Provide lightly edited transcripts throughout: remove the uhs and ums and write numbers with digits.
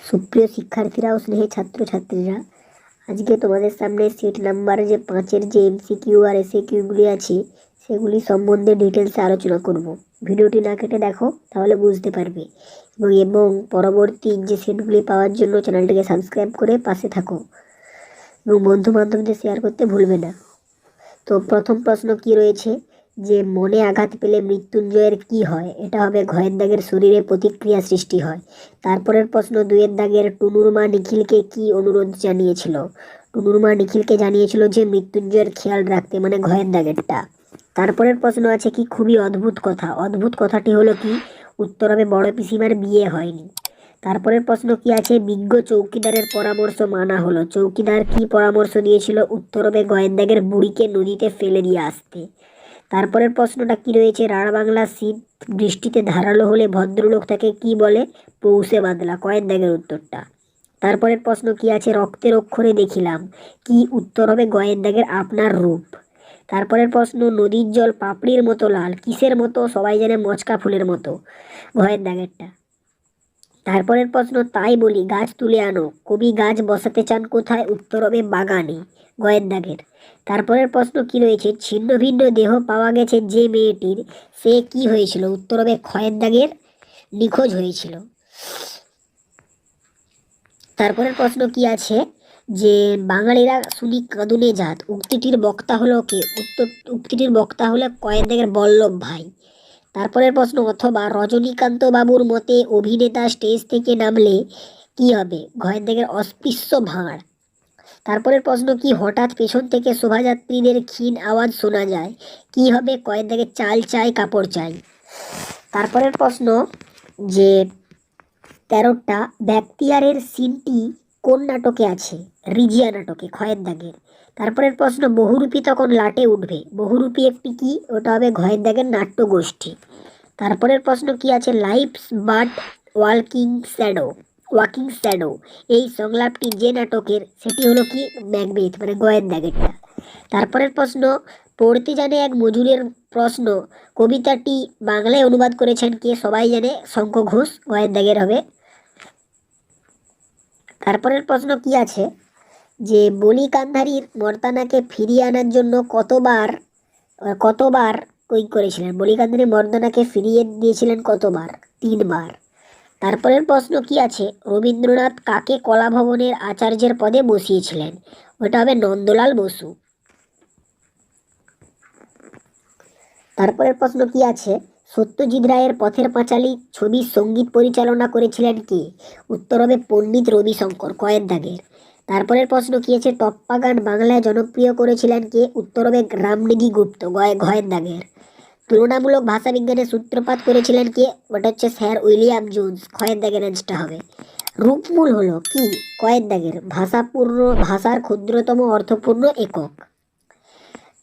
সুপ্রিয় শিক্ষার্থীরা ও স্নেহে ছাত্রছাত্রীরা, আজকে তোমাদের সামনে সেট নাম্বার যে 5-এর যে এমসিকিউ আর এসএকিউগুলি আছে সেগুলি সম্বন্ধে ডিটেলসে আলোচনা করব। ভিডিওটি না কেটে দেখো, তাহলে বুঝতে পারবে। এবং পরবর্তী যে সেটগুলি পাওয়ার জন্য চ্যানেলটিকে সাবস্ক্রাইব করে পাশে থাকো এবং বন্ধু বান্ধবদের শেয়ার করতে ভুলবে না। তো প্রথম প্রশ্ন কি রয়েছে, যে মনে আঘাত পেলে মৃত্যুঞ্জয়ের কি হয়? এটা হবে ঘয়ের দাগের শরীরে প্রতিক্রিয়া সৃষ্টি হয়। তারপরের প্রশ্ন 2-এর দাগের টুনুর মা নিখিলকে কি অনুরোধ জানিয়েছিল? টুনুর মা নিখিলকে জানিয়েছিল যে মৃত্যুঞ্জয়ের খেয়াল রাখতে, মানে ঘয়ের দাগেরটা। তারপরের প্রশ্ন আছে কি খুবই অদ্ভুত কথা, অদ্ভুত কথাটি হলো কি? উত্তর হবে বড় পিসিমার বিয়ে হয়নি। তারপরের প্রশ্ন কি আছে, বিজ্ঞ চৌকিদারের পরামর্শ মানা হলো। চৌকিদার কি পরামর্শ দিয়েছিল? উত্তর হবে গয়ের দাগের বুড়িকে নদীতে ফেলে দিয়ে আসতে। তারপরের প্রশ্নটা কি রয়েছে, রাঢ় বাংলা শীত বৃষ্টিতে ধারালো হলে ভদ্রলোক তাকে কি বলে? পৌষে বাদলা, কয়ের দাগের উত্তরটা। তারপরের প্রশ্ন কি আছে, রক্তের অক্ষরে দেখিলাম কি? উত্তর হবে গয়ের দাগের আপনার রূপ। তারপরের প্রশ্ন, নদীর জল পাপড়ির মতো লাল, কিসের মতো? সবাই জানে মচকা ফুলের মতো, গয়ের দাগেরটা। তারপরের প্রশ্ন, তাই বলি গাছ তুলে আনো, কবি গাছ বসাতে চান কোথায়? উত্তর হবে বাগানে, গয়ের দাগের। তারপরের প্রশ্ন কি রয়েছে, ছিন্ন ভিন্ন দেহ পাওয়া গেছে যে মেয়েটির, সে কি হয়েছিল? উত্তর হবে ক্ষয়ের দাগের, নিখোঁজ হয়েছিল। তারপরের প্রশ্ন কি আছে, যে বাঙালিরা শুনি কাঁদুনে জাত, উক্তিটির বক্তা হলো কে? উক্তিটির বক্তা হলো কয়ের দাগের বল্লভ ভাই। তারপরের প্রশ্ন, অথবা রজনীকান্ত বাবুর মতে অভিনেতা স্টেজ থেকে নামলে কি হবে? ঘয়ের দাগের অস্পৃশ্য ভাঁড়। তারপরের প্রশ্ন কি, হঠাৎ পেছন থেকে শোভাযাত্রীদের ক্ষীণ আওয়াজ শোনা যায়, কি হবে? কয়ের দাগের চাল চাই কাপড় চাই। তারপরের প্রশ্ন, যে 13টা ব্যাক্তিয়ারের সিনটি কোন নাটকে আছে? রিজিয়া নাটকে, ক্ষয়ের দাগের। তারপরের প্রশ্ন, বহুরূপী তখন লাটে উঠবে, বহুরূপী একটি কি? ওটা হবে ঘয়ের দাগের নাট্যগোষ্ঠী। তারপরের প্রশ্ন কি আছে, লাইফস বাট ওয়াকিং শ্যাডো এই সংলাপটি যে নাটকের, সেটি হলো কি? ম্যাকবেথ, মানে গয়ের দাগেরটা। তারপরের প্রশ্ন, পড়তে জানে এক মজুরের প্রশ্ন, কবিতাটি বাংলায় অনুবাদ করেছেন কে? সবাই জানে শঙ্খ ঘোষ, গয়ের দাগের হবে। তারপরের প্রশ্ন কি আছে, যে বলি কান্ধারীর মর্দানাকে ফিরিয়ে আনার জন্য কতবার করেছিলেন? বলি কান্ধারী মর্দানাকে ফিরিয়ে দিয়েছিলেন কতবার? 3বার। তারপরের প্রশ্ন কি আছে, রবীন্দ্রনাথ কাকে কলা ভবনের আচার্যের পদে বসিয়েছিলেন? ওটা হবে নন্দলাল বসু। তারপরের প্রশ্ন কি আছে, সত্যজিৎ রায়ের পথের পাঁচালী ছবির সঙ্গীত পরিচালনা করেছিলেন কে? উত্তর হবে পণ্ডিত রবিশঙ্কর, কয়ের দাগের। তারপরের প্রশ্ন কি আছে, টপ্পা গান বাংলায় জনপ্রিয় করেছিলেন কে? উত্তর হবে রামনিধি গুপ্ত, ঘয়ের দাগের। তুলনামূলক ভাষাবিজ্ঞানের সূত্রপাত করেছিলেন কে? ওটা হচ্ছে স্যার উইলিয়াম জোন্স, ক্ষয়ের দাগের অ্যান্সারটা হবে। রূপমূল হলো কি? কয়ের দাগের ভাষার ক্ষুদ্রতম অর্থপূর্ণ একক।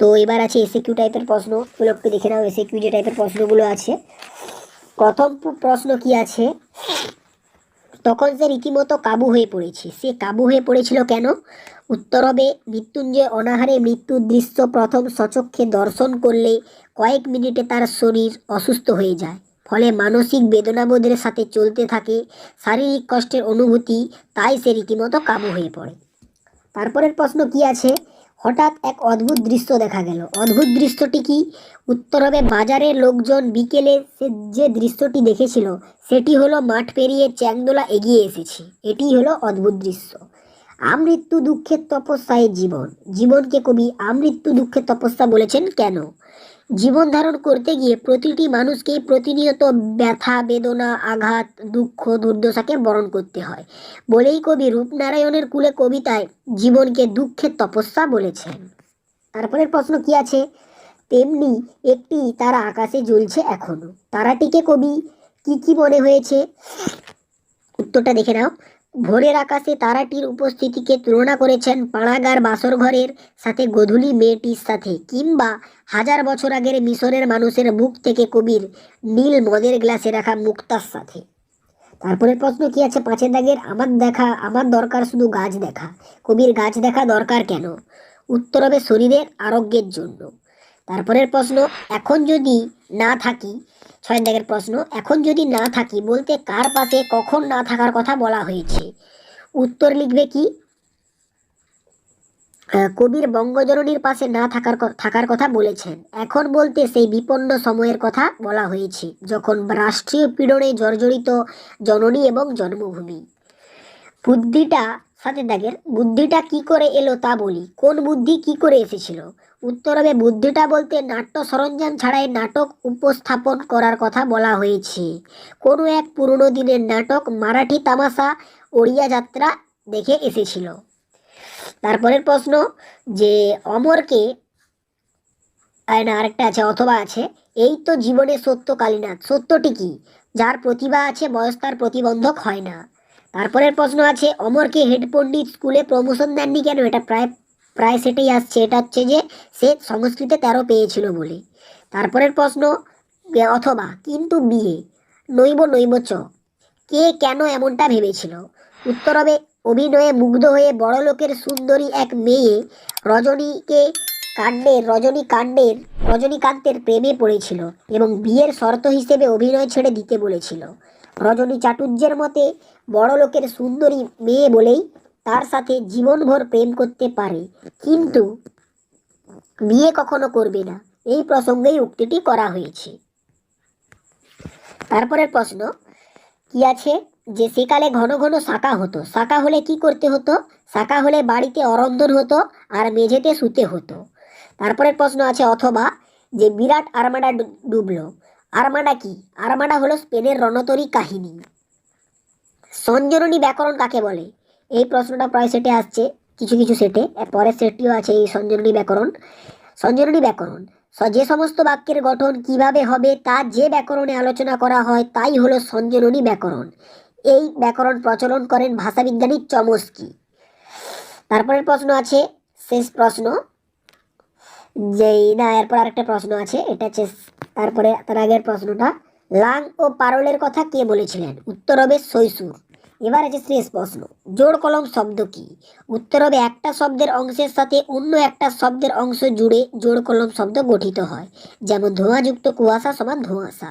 তো এবার আছে এসএকিউ টাইপের প্রশ্ন, এগুলো একটু দেখে নাও। এসএকিউ যে টাইপের প্রশ্নগুলো আছে, প্রথম প্রশ্ন কি আছে, তখন সে রীতিমতো কাবু হয়ে পড়েছে, সে কাবু হয়ে পড়েছিল কেন? উত্তর হবে মৃত্যুঞ্জয় অনাহারে মৃত্যুর দৃশ্য প্রথম সচক্ষে দর্শন করলে কয়েক মিনিটে তার শরীর অসুস্থ হয়ে যায়, ফলে মানসিক বেদনাবোধের সাথে চলতে থাকে শারীরিক কষ্টের অনুভূতি, তাই সে রীতিমতো কাবু হয়ে পড়ে। তারপরের প্রশ্ন কি আছে, হঠাৎ এক অদ্ভুত দৃশ্য দেখা গেল, অদ্ভুত দৃশ্যটি কি? উত্তর হবে বাজারের লোকজন বিকেলে সে যে দৃশ্যটি দেখেছিল সেটি হলো মাঠ পেরিয়ে চ্যাংদোলা এগিয়ে এসেছে, এটি হলো অদ্ভুত দৃশ্য। আমৃত্যু দুঃখের তপস্যায় জীবন, জীবনকে কবি আমৃত্যু দুঃখের তপস্যা বলেছেন কেন? জীবন ধারণ করতে গিয়ে প্রতিটি মানুষকেই প্রতিনিয়ত ব্যথা বেদনা আঘাত দুঃখ দুর্দশাকে বরণ করতে হয় বলেই কবি রূপনারায়ণের কুলে কবিতায় জীবনকে দুঃখের তপস্যা বলেছেন। তারপরের প্রশ্ন কি আছে, তেমনি একটি তারা আকাশে জ্বলছে এখনো, তারাটিকে কবি কি কি মনে হয়েছে? উত্তরটা দেখে নাও। ভোরের আকাশে তারাটির উপস্থিতিকে তুলনা করেছেন পাড়াগার বাসর ঘরের সাথে গধূলি মেয়েটির সাথে, কিংবা 1000 বছর আগের মিশরের মানুষের বুক থেকে কবির নীল মদের গ্লাসে রাখা মুক্তার সাথে। তারপরের প্রশ্ন কি আছে, 5-এর দাগের আমার দরকার শুধু গাছ দেখা, কবির গাছ দেখা দরকার কেন? উত্তর হবে শরীরের আরোগ্যের জন্য। তারপরের প্রশ্ন, এখন যদি না থাকি, 6 দাগের প্রশ্ন, এখন যদি না থাকি বলতে কার পাশে কখন না থাকার কথা বলা হয়েছে? উত্তর লিখবে কি? কবির বঙ্গজননীর পাশে না থাকার কথা বলেছেন। এখন বলতে সেই বিপন্ন সময়ের কথা বলা হয়েছে, যখন রাষ্ট্রীয় পীড়নে জর্জরিত জননী এবং জন্মভূমি। বুদ্ধিটা, 7 দাগের, বুদ্ধিটা কি করে এলো তা বলি। কোন বুদ্ধি কি করে এসেছিল? উত্তর হবে বুদ্ধিটা বলতে নাট্য সরঞ্জাম ছাড়াই নাটক উপস্থাপন করার কথা বলা হয়েছে। কোনো এক পুরনো দিনের নাটক মারাঠি তামাশা ওড়িয়া যাত্রা দেখে এসেছিল। তারপরের প্রশ্ন, যে অমরকে না, আরেকটা আছে, অথবা আছে, এই তো জীবনে সত্য কালীনাথ, সত্যটি কি? যার প্রতিভা আছে বয়স তার প্রতিবন্ধক হয় না। তারপরের প্রশ্ন আছে, অমরকে হেড পণ্ডিত স্কুলে প্রমোশন দেননি কেন? এটা প্রায় প্রায় সেটাই আসছে, এটা হচ্ছে যে সে সংস্কৃতে 13 পেয়েছিল বলে। তারপরের প্রশ্ন, অথবা কিন্তু বিয়ে নৈব নৈব চ, কে কেন এমনটা ভেবেছিল? উত্তর হবে অভিনয়ে মুগ্ধ হয়ে বড় লোকের সুন্দরী এক মেয়ে রজনীকান্তের প্রেমে পড়েছিল এবং বিয়ের শর্ত হিসেবে অভিনয় ছেড়ে দিতে বলেছিল। রজনী চাটুর্যের মতে বড় লোকের সুন্দরী মেয়ে বলেই তার সাথে জীবনভর প্রেম করতে পারে, কিন্তু বিয়ে কখনো করবে না, এই প্রসঙ্গেই উক্তিটি করা হয়েছে। তারপরের প্রশ্ন কি আছে, যে সেকালে ঘন ঘন শাঁকা হতো, শাঁকা হলে কি করতে হতো? শাঁকা হলে বাড়িতে অরন্ধন হতো আর মেঝেতে শুতে হতো। তারপরের প্রশ্ন আছে, অথবা, যে বিরাট আর্মাডা ডুবলো, আর্মাডা কি? আর্মাডা হলো স্পেনের রণতরী কাহিনী। সঞ্জননী ব্যাকরণ কাকে বলে? এই প্রশ্নটা প্রায় সেটে আসছে, কিছু কিছু সেটে, পরের সেটটিও আছে এই সঞ্জননী ব্যাকরণ। সঞ্জননী ব্যাকরণ, যে সমস্ত বাক্যের গঠন কিভাবে হবে তা যে ব্যাকরণে আলোচনা করা হয় তাই হলো সঞ্জননী ব্যাকরণ। এই ব্যাকরণ প্রচলন করেন ভাষাবিজ্ঞানী চমস্কি। তারপরের প্রশ্ন আছে, শেষ প্রশ্ন, যেই না এরপর আরেকটা প্রশ্ন আছে, এটা হচ্ছে তারপরে তার আগের প্রশ্নটা, লাং ও পারলের কথা কে বলেছিলেন? উত্তর হবে শৈশুর। এবার আছে শেষ প্রশ্ন, জোড় কলম শব্দ কি? উত্তর হবে একটা শব্দের অংশের সাথে অন্য একটা শব্দের অংশ জুড়ে জোড় কলম শব্দ গঠিত হয়, যেমন ধোঁয়াযুক্ত কুয়াশা সমান ধোঁয়াশা।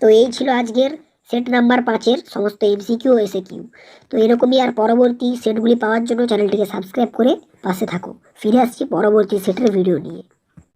তো এই ছিল আজকের সেট নাম্বার 5-এর সমস্ত এমসিকিউ ও এসএকিউ। তো এরকমই আর পরবর্তী সেটগুলি পাওয়ার জন্য চ্যানেলটিকে সাবস্ক্রাইব করে পাশে থাকো। ফিরে আসছি পরবর্তী সেটের ভিডিও নিয়ে।